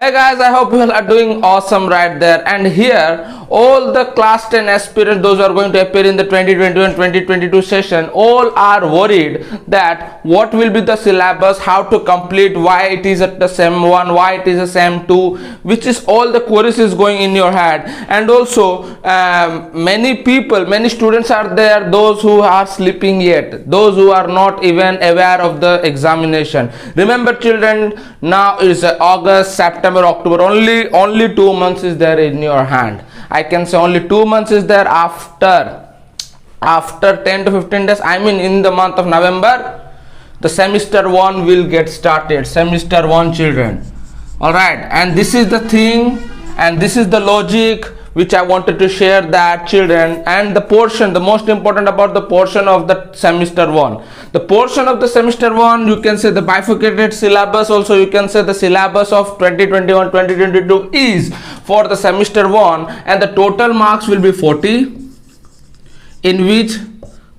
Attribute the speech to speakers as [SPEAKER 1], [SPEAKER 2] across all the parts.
[SPEAKER 1] Hey guys, I hope you all are doing awesome right there. And here, all the class 10 aspirants, those who are going to appear in the 2021-2022 session, all are worried that what will be the syllabus, how to complete, why it is at the SEM 1, why it is a SEM 2, which is all the queries is going in your head. And also, many people, many students are there, those who are sleeping yet, those who are not even aware of the examination. Remember children, now is August, September, October, only 2 months is there in your hand. I can say only 2 months is there. After 10 to 15 days, I mean in the month of November, the semester 1 will get started. Semester 1 children, all right. And this is the thing, and this is the logic which I wanted to share, that children, and the portion, the most important about the portion of the semester 1. The portion of the semester 1, you can say the bifurcated syllabus, also you can say the syllabus of 2021-2022 is for the semester 1, and the total marks will be 40, in which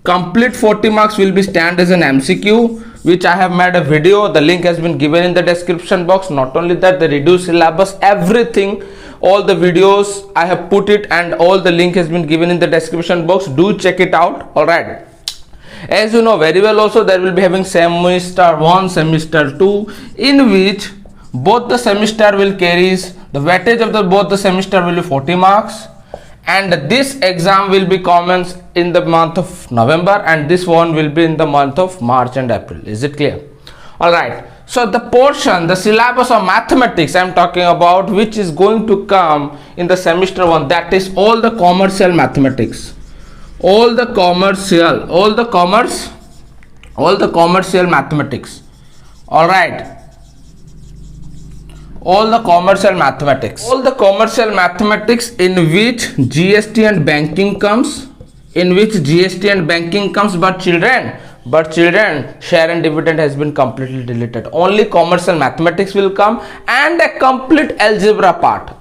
[SPEAKER 1] complete 40 marks will be stand as an MCQ, which I have made a video. The link has been given in the description box. Not only that, the reduced syllabus, everything, all the videos I have put it, and all the link has been given in the description box. Do check it out. All right. As you know very well, also there will be having semester 1, semester 2, in which both the semester will carries the weightage of the both the semester will be 40 marks, and this exam will be commenced in the month of November, and this one will be in the month of March and April. Is it clear? All right. So the portion, the syllabus of mathematics I am talking about, which is going to come in the semester 1, that is all the commercial mathematics, all the commercial mathematics. All right. All the commercial mathematics in which GST and banking comes, but children, share and dividend has been completely deleted. Only commercial mathematics will come, and a complete algebra part,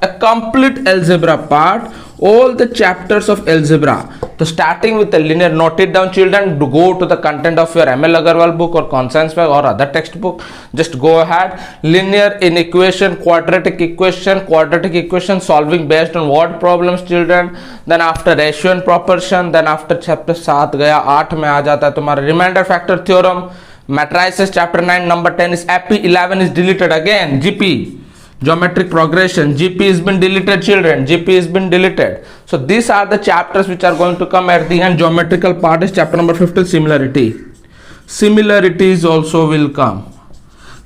[SPEAKER 1] all the chapters of algebra. So starting with the linear, note it down children, to go to the content of your ML Agarwal book or Conscience Bag or other textbook. Just go ahead. Linear in equation, quadratic equation solving based on word problems children. Then after ratio and proportion, then after chapter 7 gaya 8 में आ जाता है तुम्हारा remainder factor theorem, matrices chapter 9, number 10 is AP, 11 is deleted again, GP. Geometric progression, GP has been deleted children, So these are the chapters which are going to come at the end. Geometrical part is chapter number 15, similarities also will come.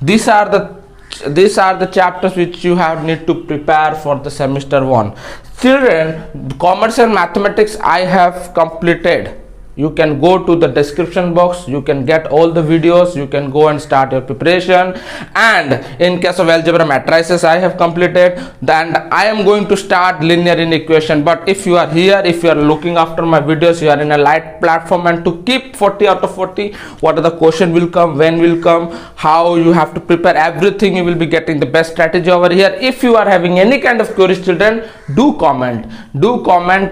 [SPEAKER 1] These are the chapters which you need to prepare for the semester 1 children. Commercial mathematics I have completed. You can go to the description box, you can get all the videos, you can go and start your preparation. And in case of algebra matrices I have completed, then I am going to start linear in equation. But if you are here, if you are looking after my videos, you are in a light platform, and to keep 40 out of 40, what are the question will come, when will come, how you have to prepare, everything you will be getting the best strategy over here. If you are having any kind of queries children, do comment,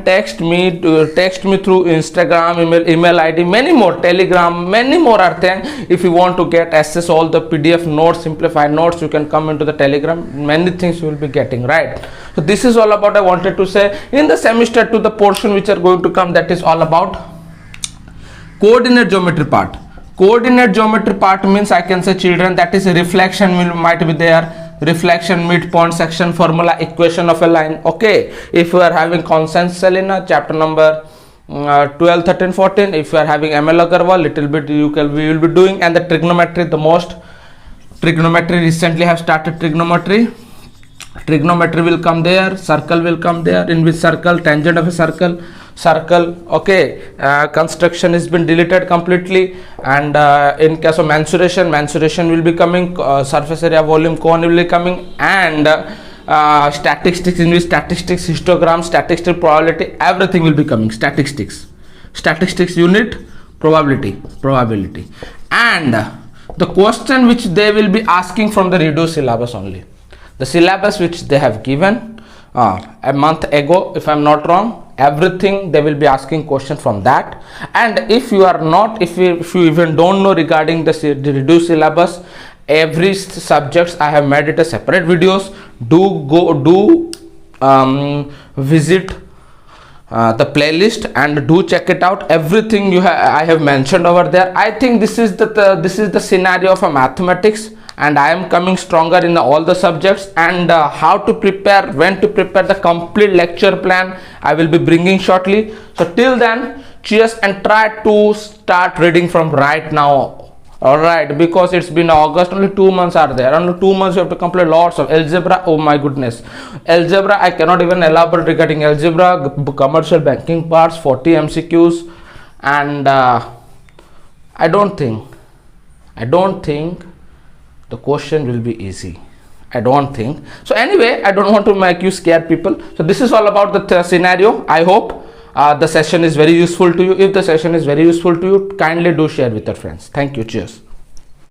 [SPEAKER 1] text me through Instagram, email ID, many more, Telegram, many more are there. If you want to get access all the PDF notes, simplified notes, you can come into the Telegram. Many things you will be getting, right? So this is all about I wanted to say in the semester 2, the portion which are going to come, that is all about coordinate geometry part. Coordinate geometry part means I can say children, that is a reflection might be there, reflection, midpoint, section, formula, equation of a line. Okay, if you are having Constance Selina, chapter number 12, 13, 14, if you are having ML Agarwal, little bit we will be doing. And the trigonometry, recently have started trigonometry will come there, circle will come there, in which circle, tangent of a circle, okay. Construction has been deleted completely. And in case of mensuration will be coming, surface area, volume, cone will be coming, and statistics, in which statistics, histogram, statistical probability, everything will be coming. Statistics unit, probability. And the question which they will be asking from the reduced syllabus only, the syllabus which they have given a month ago, if I am not wrong, everything they will be asking question from that. And if you are not, if you even don't know regarding the reduced syllabus, every subjects I have made it a separate videos. visit the playlist and do check it out. Everything I have mentioned over there. I think this is the scenario of a mathematics, and I am coming stronger in all the subjects, and how to prepare, when to prepare, the complete lecture plan I will be bringing shortly. So till then, cheers, and try to start reading from right now. All right, because it's been August, only 2 months are there. Only 2 months you have to complete lots of algebra. Oh my goodness, algebra, I cannot even elaborate regarding algebra. Commercial banking parts, 40 MCQs, and I don't think the question will be easy. I don't think so. Anyway, I don't want to make you scare people. So this is all about the scenario. I hope the session is very useful to you. If the session is very useful to you, kindly do share with your friends. Thank you. Cheers.